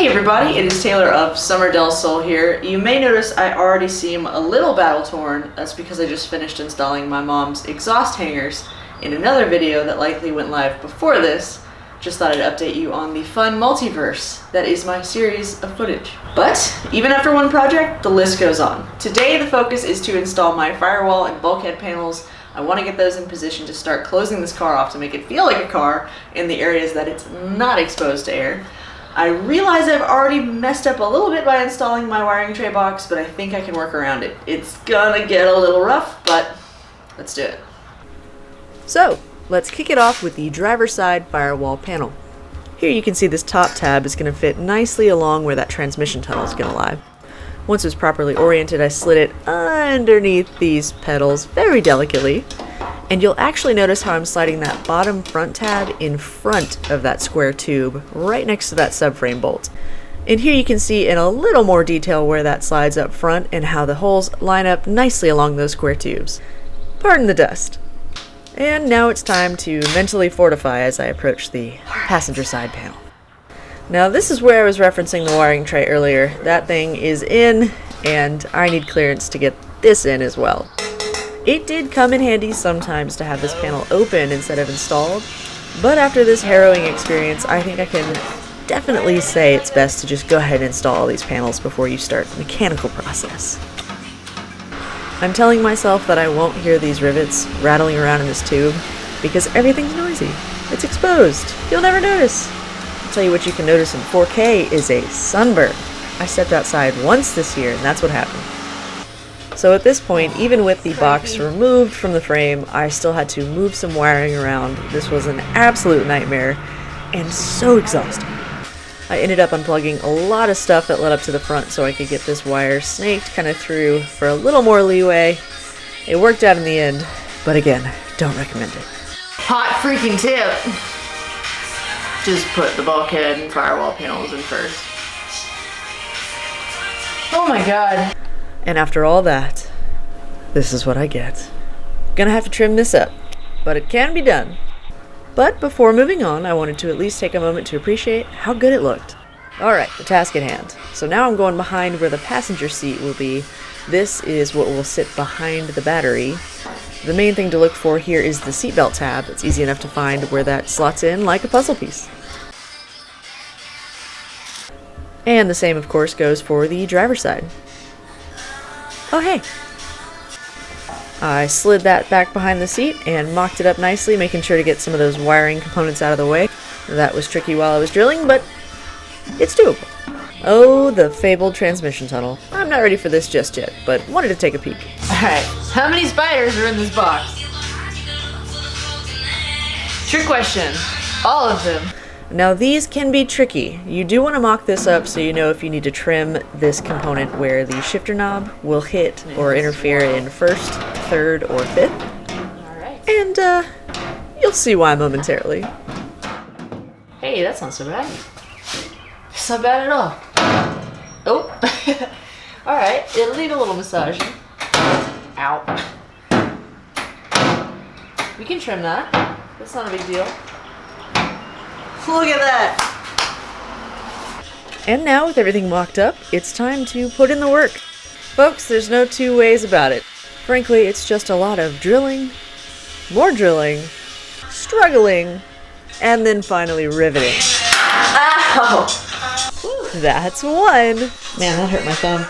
Hey everybody, it is Taylor of Summer Del Sol here. You may notice I already seem a little battle-torn. That's because I just finished installing my mom's exhaust hangers in another video that likely went live before this. Just thought I'd update you on the fun multiverse that is my series of footage. But even after one project, the list goes on. Today the focus is to install my firewall and bulkhead panels. I want to get those in position to start closing this car off to make it feel like a car in the areas that it's not exposed to air. I realize I've already messed up a little bit by installing my wiring tray box, but I think I can work around it. It's gonna get a little rough, but let's do it. So, let's kick it off with the driver's side firewall panel. Here you can see this top tab is going to fit nicely along where that transmission tunnel is going to lie. Once it was properly oriented, I slid it underneath these pedals very delicately. And you'll actually notice how I'm sliding that bottom front tab in front of that square tube, right next to that subframe bolt. And here you can see in a little more detail where that slides up front and how the holes line up nicely along those square tubes. Pardon the dust. And now it's time to mentally fortify as I approach the passenger side panel. Now this is where I was referencing the wiring tray earlier. That thing is in, and I need clearance to get this in as well. It did come in handy sometimes to have this panel open instead of installed, but after this harrowing experience, I think I can definitely say it's best to just go ahead and install all these panels before you start the mechanical process. I'm telling myself that I won't hear these rivets rattling around in this tube because everything's noisy. It's exposed. You'll never notice. I'll tell you what you can notice in 4K is a sunburn. I stepped outside once this year and that's what happened. So at this point, even with the box removed from the frame, I still had to move some wiring around. This was an absolute nightmare and so exhausting. I ended up unplugging a lot of stuff that led up to the front so I could get this wire snaked kind of through for a little more leeway. It worked out in the end, but again, don't recommend it. Hot freaking tip! Just put the bulkhead and firewall panels in first. Oh my god. And after all that, this is what I get. Gonna have to trim this up, but it can be done. But before moving on, I wanted to at least take a moment to appreciate how good it looked. Alright, the task at hand. So now I'm going behind where the passenger seat will be. This is what will sit behind the battery. The main thing to look for here is the seatbelt tab. It's easy enough to find where that slots in like a puzzle piece. And the same, of course, goes for the driver's side. Oh hey! I slid that back behind the seat and mocked it up nicely, making sure to get some of those wiring components out of the way. That was tricky while I was drilling, but it's doable. Oh, the fabled transmission tunnel. I'm not ready for this just yet, but wanted to take a peek. Alright, how many spiders are in this box? Trick question. All of them. Now these can be tricky. You do want to mock this up so you know if you need to trim this component where the shifter knob will hit or interfere in first, third, or fifth. Alright. And you'll see why momentarily. Hey, that's not so bad. It's not bad at all. Oh. Alright, it'll need a little massage. Ow. We can trim that. That's not a big deal. Look at that! And now with everything mocked up, it's time to put in the work. Folks, there's no two ways about it. Frankly, it's just a lot of drilling, more drilling, struggling, and then finally riveting. Ow! That's one! Man, that hurt my thumb.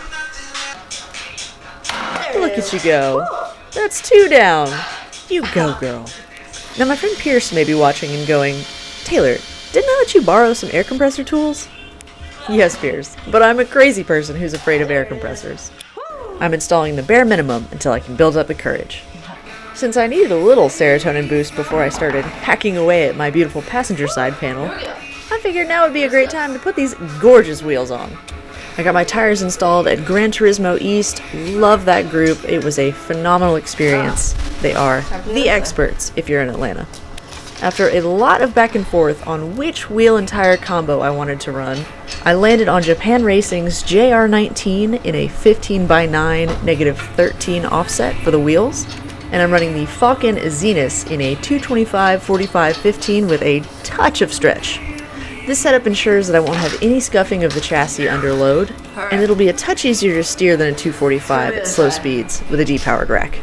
Look at you go. That's two down. You go, girl. Now my friend Pierce may be watching and going, Taylor, didn't I let you borrow some air compressor tools? Yes, Pierce, but I'm a crazy person who's afraid of air compressors. I'm installing the bare minimum until I can build up the courage. Since I needed a little serotonin boost before I started hacking away at my beautiful passenger side panel, I figured now would be a great time to put these gorgeous wheels on. I got my tires installed at Gran Turismo East. Love that group. It was a phenomenal experience. They are the experts if you're in Atlanta. After a lot of back and forth on which wheel and tire combo I wanted to run, I landed on Japan Racing's JR19 in a 15x9 -13 offset for the wheels, and I'm running the Falcon Zenith in a 225/45/15 with a touch of stretch. This setup ensures that I won't have any scuffing of the chassis under load, and it'll be a touch easier to steer than a 245 at slow speeds with a depowered rack.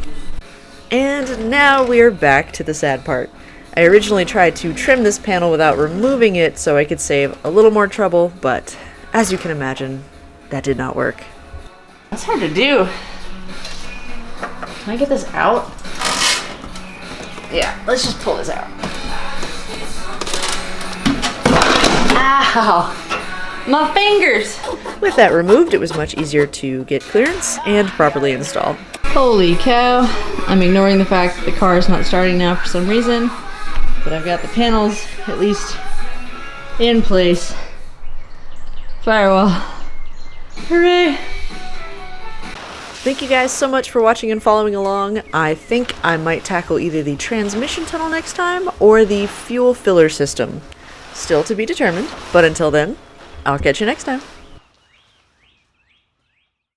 And now we're back to the sad part. I originally tried to trim this panel without removing it so I could save a little more trouble, but as you can imagine, that did not work. That's hard to do. Can I get this out? Yeah, let's just pull this out. Ow! My fingers! With that removed, it was much easier to get clearance and properly installed. Holy cow. I'm ignoring the fact that the car is not starting now for some reason, but I've got the panels at least in place. Firewall. Hooray! Thank you guys so much for watching and following along. I think I might tackle either the transmission tunnel next time or the fuel filler system. Still to be determined, but until then, I'll catch you next time.